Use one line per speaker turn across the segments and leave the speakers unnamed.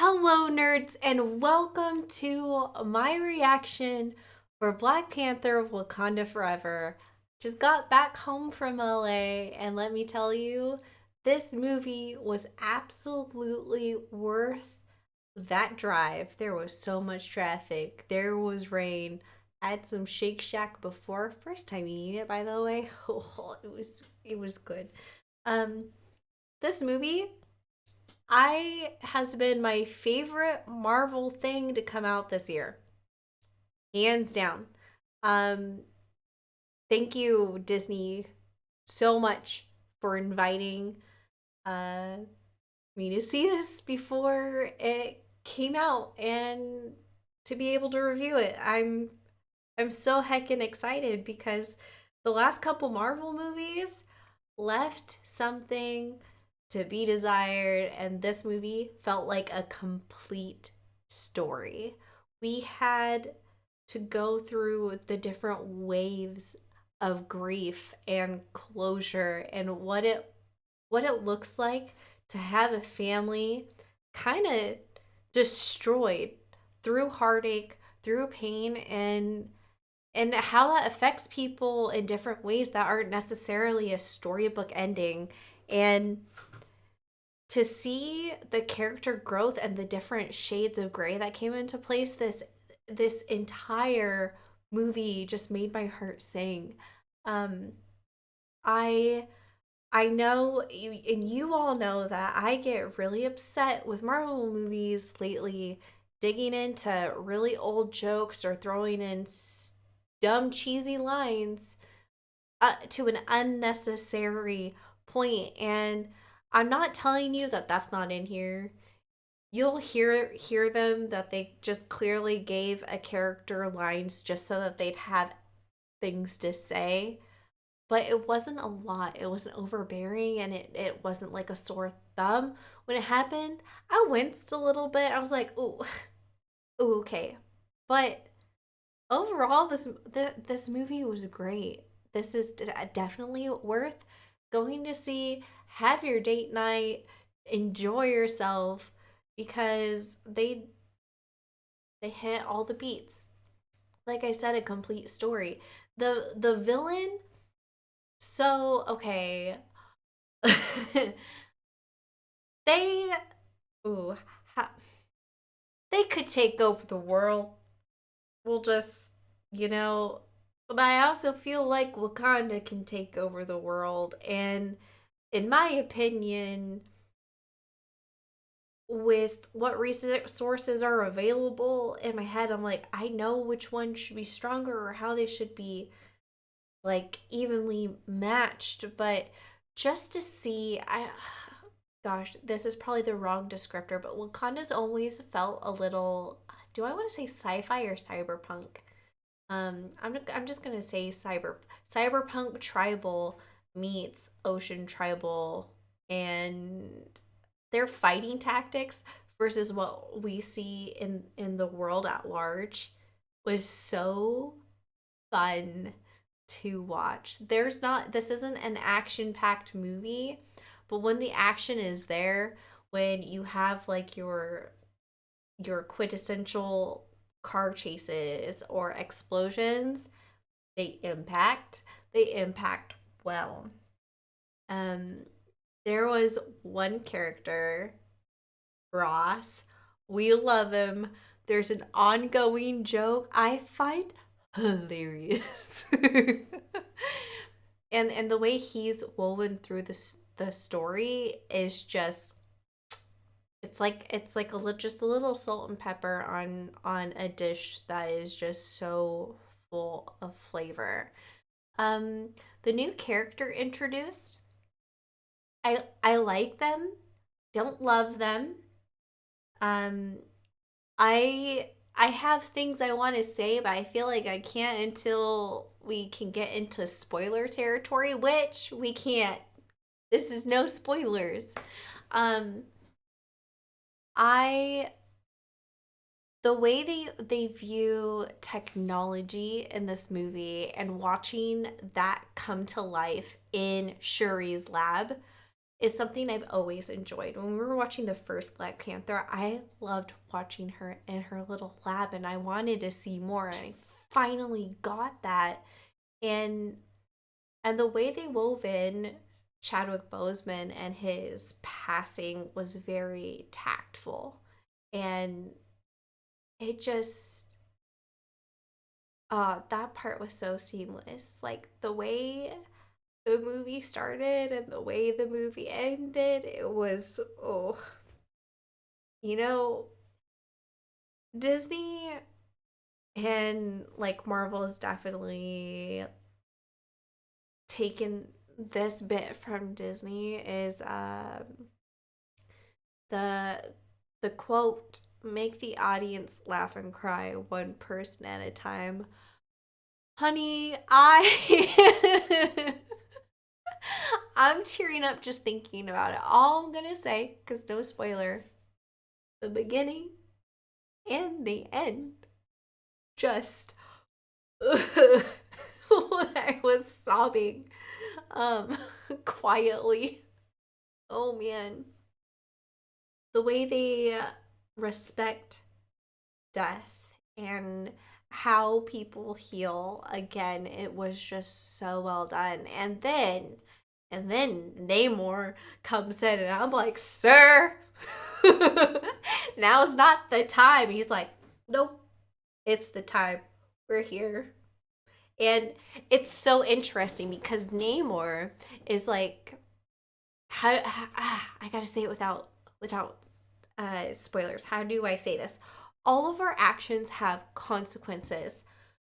Hello, nerds, and welcome to my reaction for Black Panther Wakanda Forever. Just got back home from LA, and let me tell you, this movie was absolutely worth that drive. There was so much traffic, there was rain. I had some Shake Shack before. First time eating it, by the way. Oh, it was good. Um, this movie I has been my favorite Marvel thing to come out this year, hands down. Um, Thank you, Disney, so much for inviting uh me to see this before it came out and to be able to review it. I'm so heckin' excited because the last couple Marvel movies left something to be desired, and this movie felt like a complete story. We had to go through the different waves of grief and closure and what it looks like to have a family kind of destroyed through heartache, through pain, and how that affects people in different ways that aren't necessarily a storybook ending. And to see the character growth and the different shades of gray that came into place, this entire movie just made my heart sing. um i I know you, and you all know that I get really upset with Marvel movies lately, digging into really old jokes or throwing in dumb, cheesy lines to an unnecessary point. And I'm not telling you that that's not in here. You'll hear them that they just clearly gave a character lines just so that they'd have things to say, but it wasn't a lot. It wasn't overbearing, and it wasn't like a sore thumb. When it happened, I winced a little bit. I was like, ooh, ooh, okay. But overall, this movie was great. This is definitely worth going to see. Have your date night, enjoy yourself, because they hit all the beats. Like I said, a complete story. The villain, so okay. they ooh ha, they could take over the world. We'll just, you know, but I also feel like Wakanda can take over the world. And in my opinion, with what resources are available in my head, I'm like, I know which one should be stronger or how they should be like evenly matched. But just to see, I gosh, this is probably the wrong descriptor, but Wakanda's always felt a little, do I want to say sci-fi or cyberpunk? I'm just gonna say cyberpunk tribal meets ocean tribal, and their fighting tactics versus what we see in the world at large was so fun to watch. There's not This isn't an action-packed movie, but when the action is there, when you have like your quintessential car chases or explosions, they impact well. Um there was one character, Ross. We love him. There's an ongoing joke I find hilarious. And the way he's woven through the story is just, it's like just a little salt and pepper on a dish that is just so full of flavor. Um the new character introduced, I like them, don't love them. Um I have things I want to say, but I feel like I can't until we can get into spoiler territory, which we can't. This is no spoilers. Um I The way they view technology in this movie and watching that come to life in Shuri's lab is something I've always enjoyed. When we were watching the first Black Panther, I loved watching her in her little lab and I wanted to see more, and I finally got that. And the way they wove in Chadwick Boseman and his passing was very tactful. And it just that part was so seamless. Like the way the movie started and the way the movie ended, it was, oh, you know, Disney and like Marvel has definitely taken this bit from Disney is the quote, make the audience laugh and cry one person at a time. Honey, I I'm tearing up just thinking about it. All I'm gonna say, because no spoiler, the beginning and the end just I was sobbing um quietly. Oh man, the way they respect death and how people heal, again, it was just so well done. And then Namor comes in and I'm like, sir, now's not the time. He's like, nope, it's the time. We're here. And it's so interesting because Namor is like, I gotta say it without spoilers. How do I say this? All of our actions have consequences.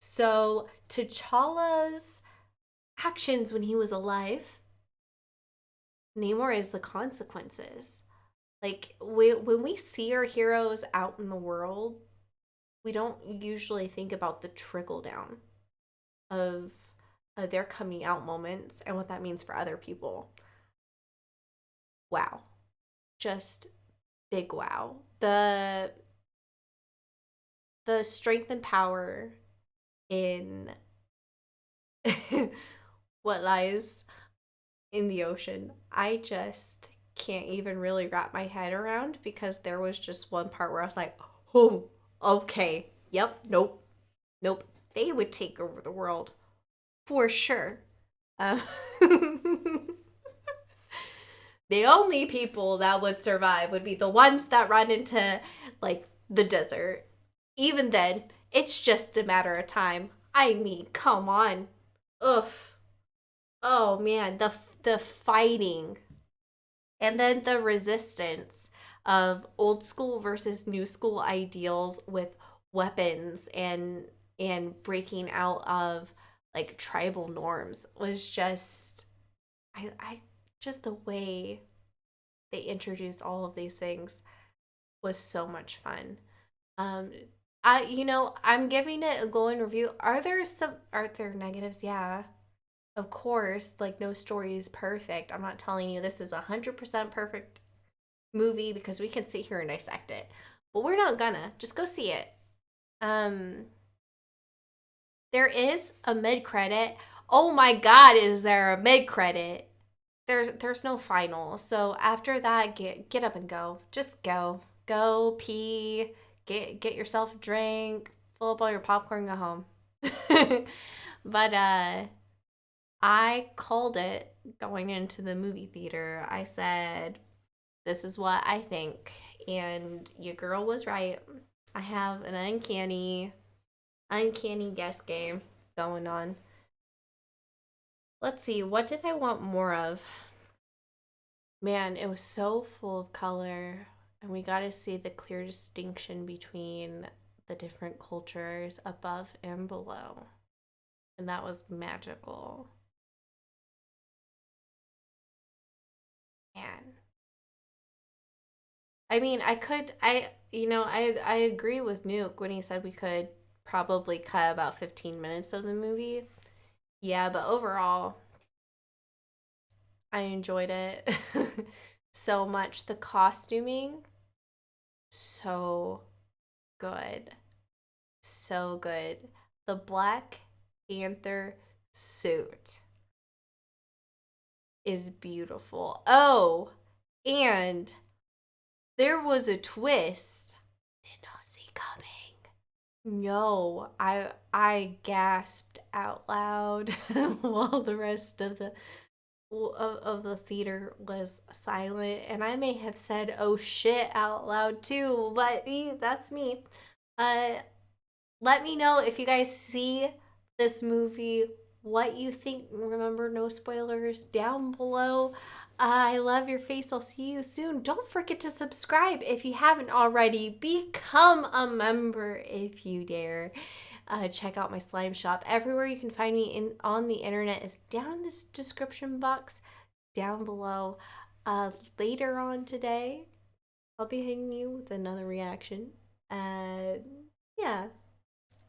So T'Challa's actions when he was alive, Namor is the consequences. Like when we see our heroes out in the world, we don't usually think about the trickle down of their coming out moments and what that means for other people. Wow. Just big wow. The strength and power in what lies in the ocean. I just can't even really wrap my head around because there was just one part where I was like, oh, okay, yep, nope, nope. They would take over the world for sure. Um, the only people that would survive would be the ones that run into like the desert. Even then, it's just a matter of time. I mean, come on. Ugh. Oh man, the fighting and then the resistance of old school versus new school ideals with weapons and breaking out of like tribal norms was just I just the way they introduced all of these things was so much fun. Um I'm giving it a glowing review. Are there negatives? Yeah. Of course, like no story is perfect. I'm not telling you this is 100% perfect movie because we can sit here and dissect it. But we're not gonna. Just go see it. Um there is a mid credit. Oh my god, is there a mid credit? There's no final. So after that, get up and go. Just go. Go pee, get yourself a drink, fill up all your popcorn, go home. But I called it going into the movie theater. I said, this is what I think. And your girl was right. I have an uncanny guess game going on. Let's see, what did I want more of? Man, it was so full of color, and we got to see the clear distinction between the different cultures above and below. And that was magical. Man. I mean, I agree with Nuke when he said we could probably cut about 15 minutes of the movie. Yeah, but overall, I enjoyed it so much. The costuming, so good. So good. The Black Panther suit. is beautiful. Oh, and there was a twist I did not see coming. No, I gasped out loud while the rest of the theater was silent, and I may have said "oh shit" out loud too, but that's me. Uh, let me know if you guys see this movie, what you think. Remember, no spoilers down below. I love your face. I'll see you soon. Don't forget to subscribe if you haven't already. Become a member if you dare. Check out my slime shop. Everywhere you can find me on the internet is down in this description box down below. Later on today, I'll be hitting you with another reaction. Uh, yeah,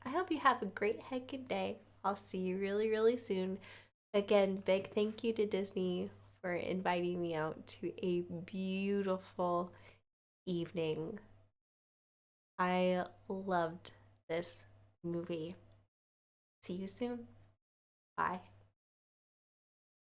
I hope you have a great heckin' day. I'll see you really, really soon. Again, big thank you to Disney for inviting me out to a beautiful evening. I loved this movie. See you soon. Bye.